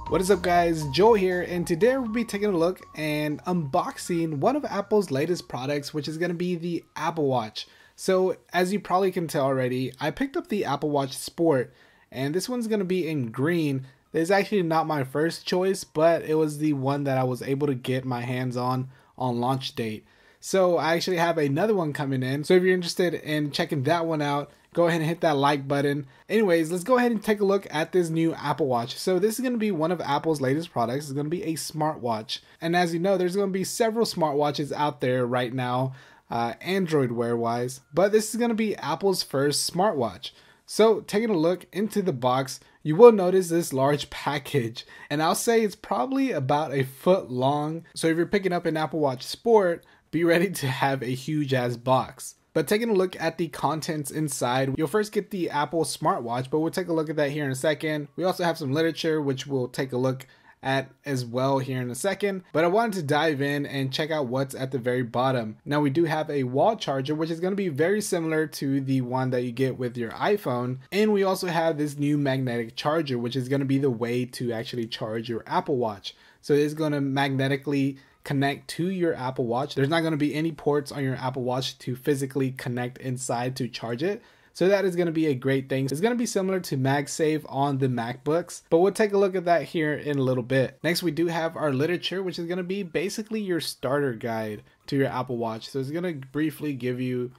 What is up guys, Joe here, and today we'll be taking a look and unboxing one of Apple's latest products, which is going to be the Apple Watch. So as you probably can tell already, I picked up the Apple Watch Sport, and this one's going to be in green. It's actually not my first choice, but it was the one that I was able to get my hands on launch date. So I actually have another one coming in, so if you're interested in checking that one out, go ahead and hit that like button. Anyways, let's go ahead and take a look at this new Apple Watch. So this is going to be one of Apple's latest products. It's going to be a smartwatch. And as you know, there's going to be several smartwatches out there right now, Android Wear wise. But this is going to be Apple's first smartwatch. So taking a look into the box, you will notice this large package. And I'll say it's probably about a foot long. So if you're picking up an Apple Watch Sport, be ready to have a huge ass box. But taking a look at the contents inside, you'll first get the Apple smartwatch, but we'll take a look at that here in a second. We also have some literature, which we'll take a look at as well here in a second. But I wanted to dive in and check out what's at the very bottom. Now we do have a wall charger, which is going to be very similar to the one that you get with your iPhone. And we also have this new magnetic charger, which is going to be the way to actually charge your Apple Watch. So it's going to magnetically connect to your Apple Watch. There's not going to be any ports on your Apple Watch to physically connect inside to charge it. So that is going to be a great thing. It's going to be similar to MagSafe on the MacBooks, but we'll take a look at that here in a little bit. Next, we do have our literature, which is going to be basically your starter guide to your Apple Watch. So it's going to briefly give you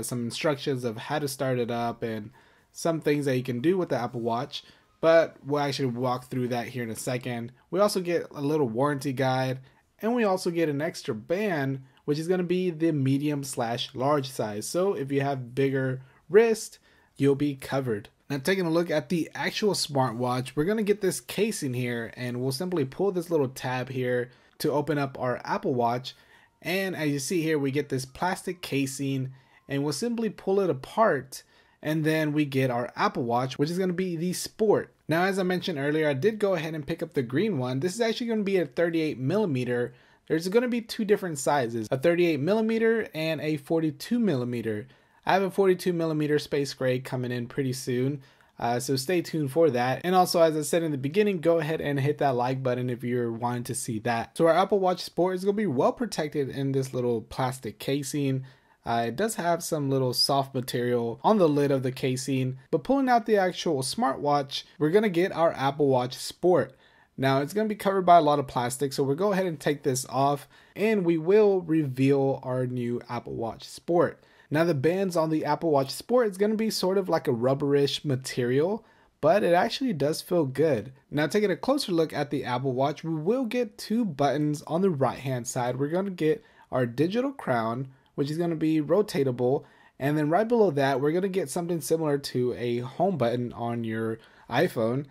some instructions of how to start it up and some things that you can do with the Apple Watch. But we'll actually walk through that here in a second. We also get a little warranty guide, and we also get an extra band, which is going to be the medium/large size. So if you have bigger wrist, you'll be covered. Now taking a look at the actual smartwatch, we're going to get this casing here, and we'll simply pull this little tab here to open up our Apple Watch. And as you see here, we get this plastic casing, and we'll simply pull it apart, and then we get our Apple Watch, which is going to be the Sport. Now, as I mentioned earlier, I did go ahead and pick up the green one. This is actually going to be a 38mm. There's going to be two different sizes, a 38mm and a 42mm. I have a 42mm space gray coming in pretty soon, so stay tuned for that. And also, as I said in the beginning, go ahead and hit that like button if you're wanting to see that. So our Apple Watch Sport is going to be well protected in this little plastic casing. It does have some little soft material on the lid of the casing, but pulling out the actual smartwatch, we're going to get our Apple Watch Sport. Now it's going to be covered by a lot of plastic, so we'll go ahead and take this off, and we will reveal our new Apple Watch Sport. Now the bands on the Apple Watch Sport is going to be sort of like a rubberish material, but it actually does feel good. Now taking a closer look at the Apple Watch, we will get two buttons on the right hand side. We're going to get our digital crown, which is going to be rotatable, and then right below that we're going to get something similar to a home button on your iPhone.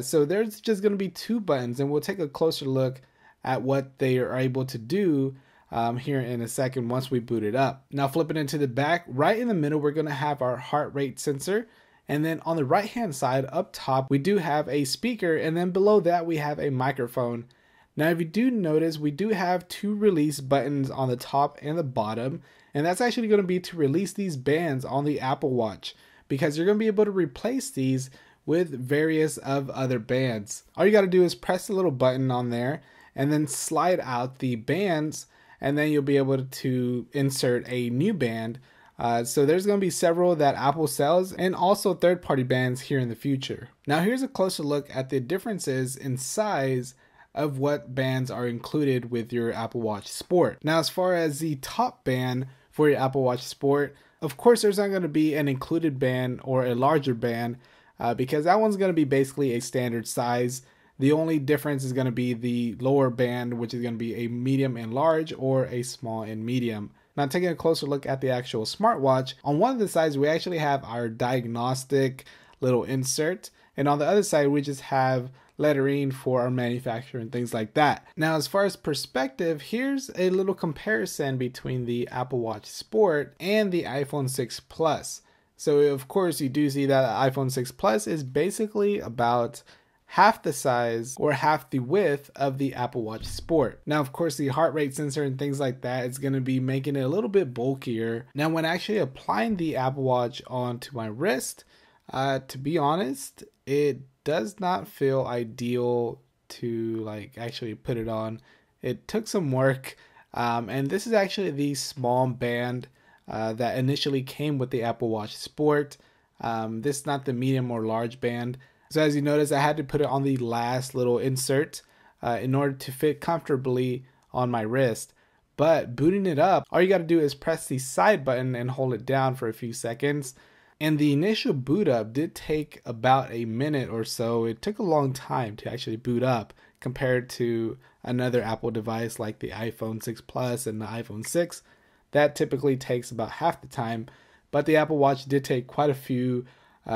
So there's just going to be two buttons, and we'll take a closer look at what they are able to do here in a second once we boot it up. Now flipping into the back, right in the middle we're going to have our heart rate sensor, and then on the right hand side up top we do have a speaker, and then below that we have a microphone. Now if you do notice, we do have two release buttons on the top and the bottom, and that's actually going to be to release these bands on the Apple Watch, because you're going to be able to replace these with various of other bands. All you got to do is press the little button on there and then slide out the bands, and then you'll be able to insert a new band. So there's going to be several that Apple sells, and also third-party bands here in the future. Now here's a closer look at the differences in size of what bands are included with your Apple Watch Sport. Now as far as the top band for your Apple Watch Sport, of course there's not going to be an included band or a larger band, because that one's going to be basically a standard size. The only difference is going to be the lower band, which is going to be a medium and large, or a small and medium. Now taking a closer look at the actual smartwatch, on one of the sides we actually have our diagnostic little insert, and on the other side we just have lettering for our manufacturer and things like that. Now as far as perspective, here's a little comparison between the Apple Watch Sport and the iPhone 6 Plus. So of course you do see that the iPhone 6 Plus is basically about half the size or half the width of the Apple Watch Sport. Now of course the heart rate sensor and things like that is going to be making it a little bit bulkier. Now when actually applying the Apple Watch onto my wrist, to be honest, it does not feel ideal to like actually put it on. It took some work, and this is actually the small band that initially came with the Apple Watch Sport. This is not the medium or large band. So as you notice, I had to put it on the last little insert in order to fit comfortably on my wrist. But booting it up, all you got to do is press the side button and hold it down for a few seconds. And the initial boot up did take about a minute or so. It took a long time to actually boot up compared to another Apple device like the iPhone 6 Plus and the iPhone 6. That typically takes about half the time. But the Apple Watch did take quite a few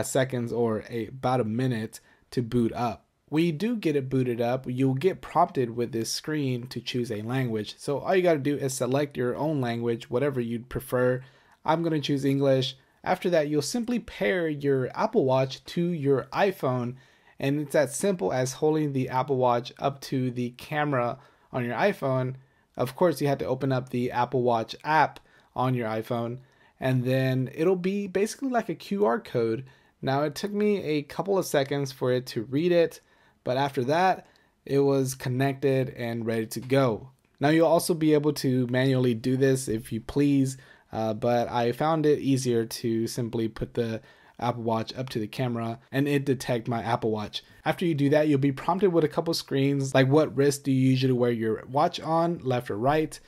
seconds or about a minute to boot up. When you do get it booted up, you'll get prompted with this screen to choose a language. So all you got to do is select your own language, whatever you'd prefer. I'm going to choose English. After that, you'll simply pair your Apple Watch to your iPhone, and it's as simple as holding the Apple Watch up to the camera on your iPhone. Of course, you have to open up the Apple Watch app on your iPhone, and then it'll be basically like a QR code. Now, it took me a couple of seconds for it to read it, but after that, it was connected and ready to go. Now, you'll also be able to manually do this if you please, but I found it easier to simply put the Apple Watch up to the camera and it detect my Apple Watch. After you do that, you'll be prompted with a couple screens like what wrist do you usually wear your watch on, left or right,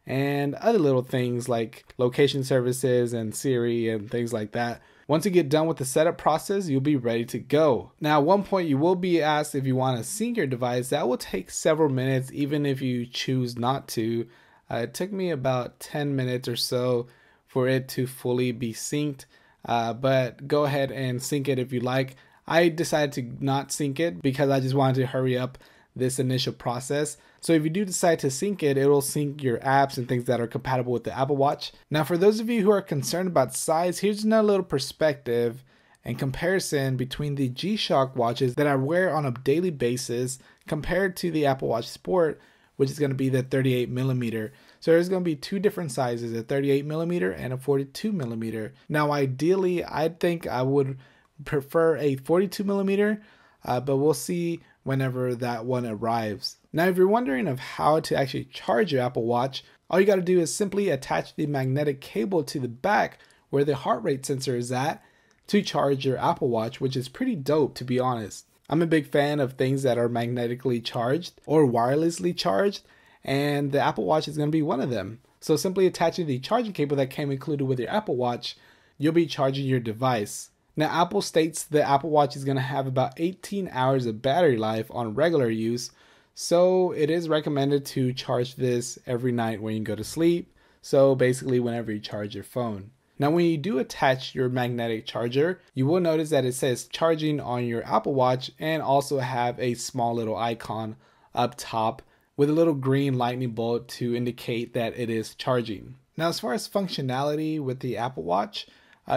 and other little things like location services and Siri and things like that. Once you get done with the setup process, you'll be ready to go. Now, at one point you will be asked if you want to sync your device. That will take several minutes even if you choose not to. It took me about 10 minutes or so for it to fully be synced, but go ahead and sync it if you like. I decided to not sync it because I just wanted to hurry up this initial process. So if you do decide to sync it, it'll sync your apps and things that are compatible with the Apple Watch. Now, for those of you who are concerned about size, here's another little perspective and comparison between the G-Shock watches that I wear on a daily basis compared to the Apple Watch Sport, which is going to be the 38mm. So there's going to be two different sizes, a 38mm and a 42mm. Now, ideally, I think I would prefer a 42mm, but we'll see whenever that one arrives. Now, if you're wondering of how to actually charge your Apple Watch, all you got to do is simply attach the magnetic cable to the back where the heart rate sensor is at to charge your Apple Watch, which is pretty dope, to be honest. I'm a big fan of things that are magnetically charged or wirelessly charged, and the Apple Watch is going to be one of them. So simply attaching the charging cable that came included with your Apple Watch, you'll be charging your device. Now, Apple states the Apple Watch is going to have about 18 hours of battery life on regular use, so it is recommended to charge this every night when you go to sleep, so basically whenever you charge your phone. Now, when you do attach your magnetic charger, you will notice that it says charging on your Apple Watch and also have a small little icon up top with a little green lightning bolt to indicate that it is charging. Now, as far as functionality with the Apple Watch,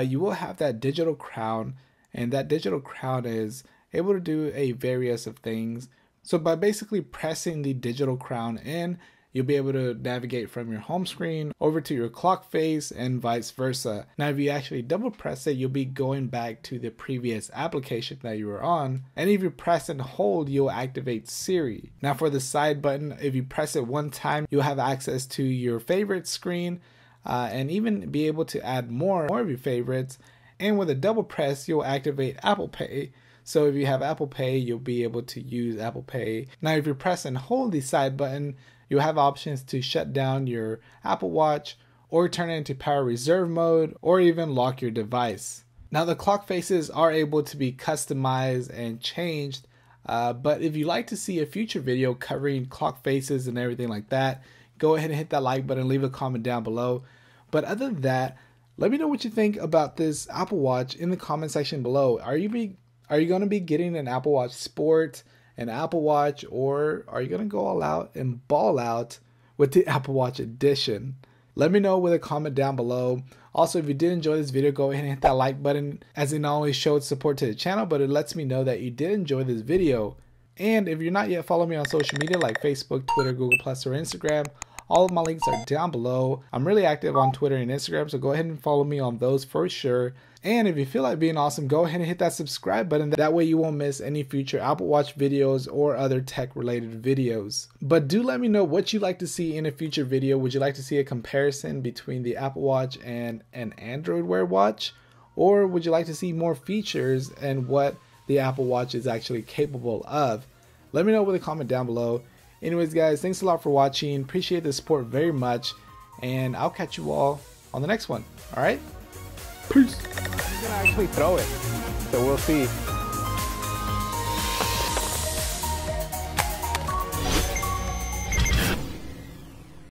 you will have that digital crown, and that digital crown is able to do a various of things. So by basically pressing the digital crown in, you'll be able to navigate from your home screen over to your clock face and vice versa. Now, if you actually double press it, you'll be going back to the previous application that you were on. And if you press and hold, you'll activate Siri. Now, for the side button, if you press it one time, you'll have access to your favorite screen and even be able to add more of your favorites. And with a double press, you'll activate Apple Pay. So if you have Apple Pay, you'll be able to use Apple Pay. Now, if you press and hold the side button, you'll have options to shut down your Apple Watch or turn it into power reserve mode or even lock your device. Now, the clock faces are able to be customized and changed, but if you'd like to see a future video covering clock faces and everything like that, go ahead and hit that like button, leave a comment down below. But other than that, let me know what you think about this Apple Watch in the comment section below. Are you going to be getting an Apple Watch Sport, an Apple Watch, or are you going to go all out and ball out with the Apple Watch Edition? Let me know with a comment down below. Also, if you did enjoy this video, go ahead and hit that like button, as it not only shows support to the channel, but it lets me know that you did enjoy this video. And if you're not yet following me on social media like Facebook, Twitter, Google+, or Instagram, All of my links are down below. I'm really active on Twitter and Instagram, so go ahead and follow me on those for sure. And if you feel like being awesome, go ahead and hit that subscribe button. That way you won't miss any future Apple Watch videos or other tech related videos. But do let me know what you'd like to see in a future video. Would you like to see a comparison between the Apple Watch and an Android Wear watch? Or would you like to see more features and what the Apple Watch is actually capable of? Let me know with a comment down below. Anyways guys, thanks a lot for watching. Appreciate the support very much. And I'll catch you all on the next one. Alright? Peace. He's gonna actually throw it, so we'll see.